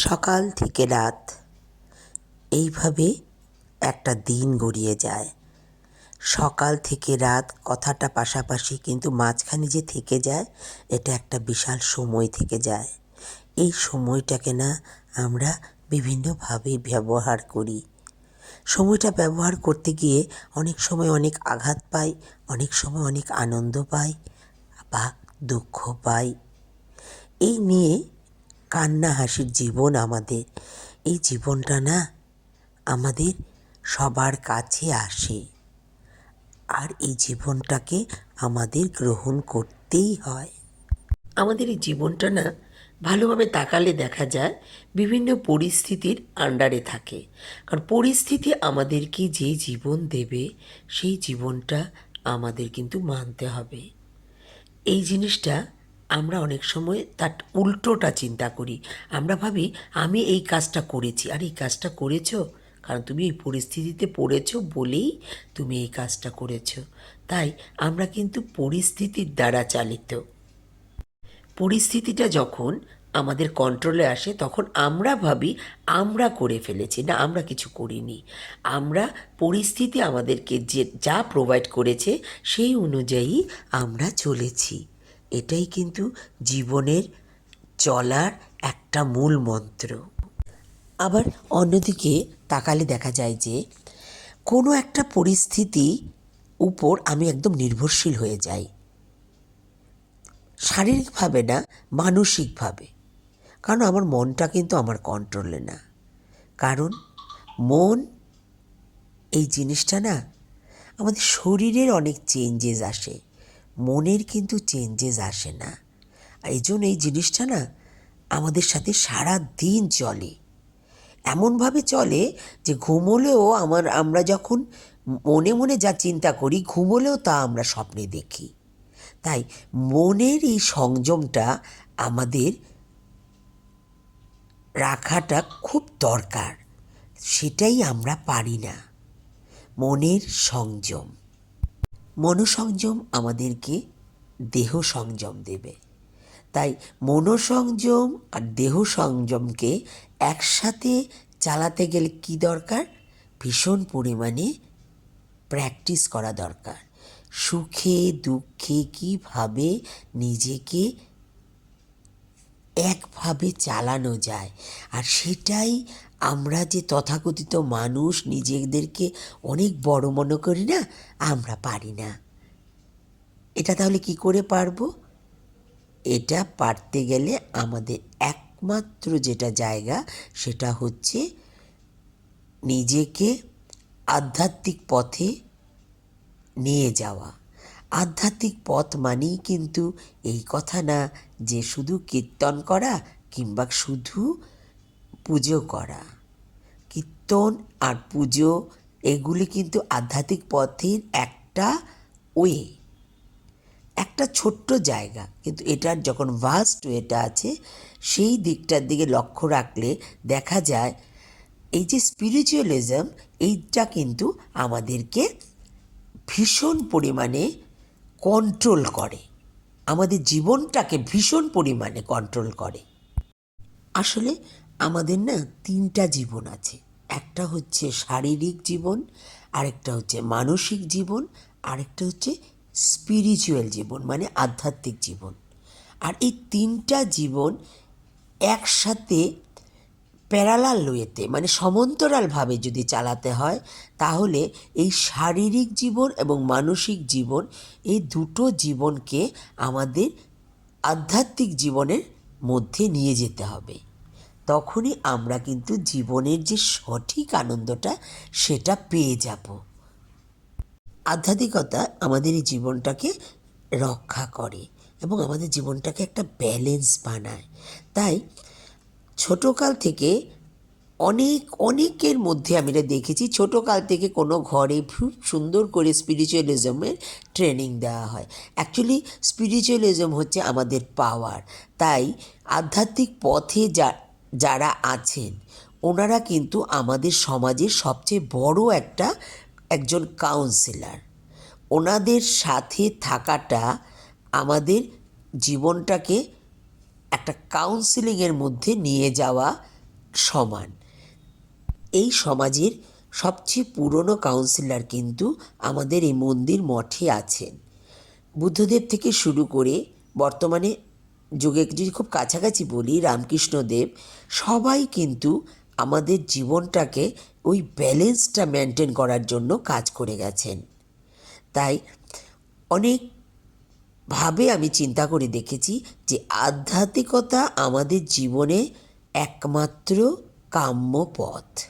সকাল থেকে রাত এইভাবে একটা দিন গড়িয়ে যায়। সকাল থেকে রাত কথাটা পাশাপাশি, কিন্তু মাঝখানে যে থেকে যায় এটা একটা বিশাল সময় থেকে যায়। এই সময়টাকে না আমরা বিভিন্নভাবে ব্যবহার করি। সময়টা ব্যবহার করতে গিয়ে অনেক সময় অনেক আঘাত পাই, অনেক সময় অনেক আনন্দ পাই বা দুঃখ পাই। এই নিয়ে কান্না হাসির জীবন আমাদের। এই জীবনটা না আমাদের সবার কাছে আসে, আর এই জীবনটাকে আমাদের গ্রহণ করতেই হয়। আমাদের এই জীবনটা না ভালোভাবে তাকালে দেখা যায় বিভিন্ন পরিস্থিতির আন্ডারে থাকে। কারণ পরিস্থিতি আমাদেরকে যে জীবন দেবে সেই জীবনটা আমাদের কিন্তু মানতে হবে। এই জিনিসটা আমরা অনেক সময় তার উল্টোটা চিন্তা করি। আমরা ভাবি আমি এই কাজটা করেছি, আর এই কাজটা করেছো কারণ তুমি এই পরিস্থিতিতে পড়েছো বলেই তুমি এই কাজটা করেছো। তাই আমরা কিন্তু পরিস্থিতির দ্বারা চালিত। পরিস্থিতিটা যখন আমাদের কন্ট্রোলে আসে তখন আমরা ভাবি আমরা করে ফেলেছি, না আমরা কিছু করিনি। আমরা পরিস্থিতি আমাদেরকে যে যা প্রোভাইড করেছে সেই অনুযায়ী আমরা চলেছি। এটাই কিন্তু জীবনের চলার একটা মূল মন্ত্র। আবার অন্যদিকে তাকালে দেখা যায় যে কোনো একটা পরিস্থিতি উপর আমি একদম নির্ভরশীল হয়ে যাই, শারীরিকভাবে না, মানসিকভাবে। কারণ আমার মনটা কিন্তু আমার কন্ট্রোলে না। কারণ মন এই জিনিসটা না, আমাদের শরীরের অনেক চেঞ্জেস আসে, মনের কিন্তু চেঞ্জেস আসে না। আর এই জন্য এই জিনিসটা না আমাদের সাথে সারা দিন চলে। এমনভাবে চলে যে ঘুমোলেও আমরা যখন মনে মনে যা চিন্তা করি, ঘুমোলেও তা আমরা স্বপ্নে দেখি। তাই মনের এই সংযমটা আমাদের রাখাটা খুব দরকার। সেটাই আমরা পারি না, মনের সংযম। মনোসংযম আমাদেরকে দেহ সংযম দেবে। তাই মনোসংযম আর দেহ সংযমকে একসাথে চালাতে গেলে কি দরকার? ভীষণ পরিমাণে প্র্যাকটিস করা দরকার। সুখে দুঃখে কীভাবে নিজেকে একভাবে চালানো যায়। আর সেটাই আমরা যে তথাকথিত মানুষ নিজেদেরকে অনেক বড় মনে করি না, আমরা পারি না। এটা তাহলে কি করে পারবো? এটা পারতে গেলে আমাদের একমাত্র যেটা জায়গা সেটা হচ্ছে নিজেকে আধ্যাত্মিক পথে নিয়ে যাওয়া। আধ্যাত্মিক পথ মানেই কিন্তু এই কথা না যে শুধু কীর্তন করা কিংবা শুধু পুজো করা। কীর্তন আর পুজো এগুলি কিন্তু আধ্যাত্মিক পথের একটা ওয়ে, একটা ছোট্ট জায়গা। কিন্তু এটার যখন ভাস্ট ওয়েটা আছে, সেই দিকটার দিকে লক্ষ্য রাখলে দেখা যায় এই যে স্পিরিচুয়ালিজম, এইটা কিন্তু আমাদেরকে ভীষণ পরিমাণে কন্ট্রোল করে, আমাদের জীবনটাকে ভীষণ পরিমাণে কন্ট্রোল করে। আসলে আমাদের না তিনটা জীবন আছে। একটা হচ্ছে শারীরিক জীবন, আরেকটা হচ্ছে মানসিক জীবন, আরেকটা হচ্ছে স্পিরিচুয়াল জীবন মানে আধ্যাত্মিক জীবন। আর এই তিনটা জীবন একসাথে প্যারালাল ওয়েতে মানে সমান্তরালভাবে যদি চালাতে হয়, তাহলে এই শারীরিক জীবন এবং মানসিক জীবন, এই দুটো জীবনকে আমাদের আধ্যাত্মিক জীবনের মধ্যে নিয়ে যেতে হবে। তখনই আমরা কিন্তু জীবনের যে সঠিক আনন্দটা সেটা পেয়ে যাব। আধ্যাত্মিকতা আমাদের এই জীবনটাকে রক্ষা করে এবং আমাদের জীবনটাকে একটা ব্যালেন্স বানায়। তাই ছোটোকাল থেকে অনেকের মধ্যে আমি এটা দেখেছি, ছোটোকাল থেকে কোনো ঘরে খুব সুন্দর করে স্পিরিচুয়ালিজমের ট্রেনিং দেওয়া হয়। অ্যাকচুয়ালি স্পিরিচুয়ালিজম হচ্ছে আমাদের পাওয়ার। তাই আধ্যাত্মিক পথে যারা আছেন ওনারা কিন্তু আমাদের সমাজের সবচেয়ে বড় একজন কাউন্সিলর। ওনাদের সাথে থাকাটা আমাদের জীবনটাকে একটা কাউন্সিলিংয়ের মধ্যে নিয়ে যাওয়া সমান। এই সমাজের সবচেয়ে পুরনো কাউন্সিলর কিন্তু আমাদের এই মন্দির মঠে আছেন। বুদ্ধদেব থেকে শুরু করে বর্তমানে যুগে যদি খুব কাছাকাছি বলি রামকৃষ্ণদেব, সবাই কিন্তু আমাদের জীবনটাকে ওই ব্যালেন্সটা মেনটেন করার জন্য কাজ করে গেছেন। তাই অনেকভাবে আমি চিন্তা করে দেখেছি যে আধ্যাত্মিকতা আমাদের জীবনে একমাত্র কাম্য পথ।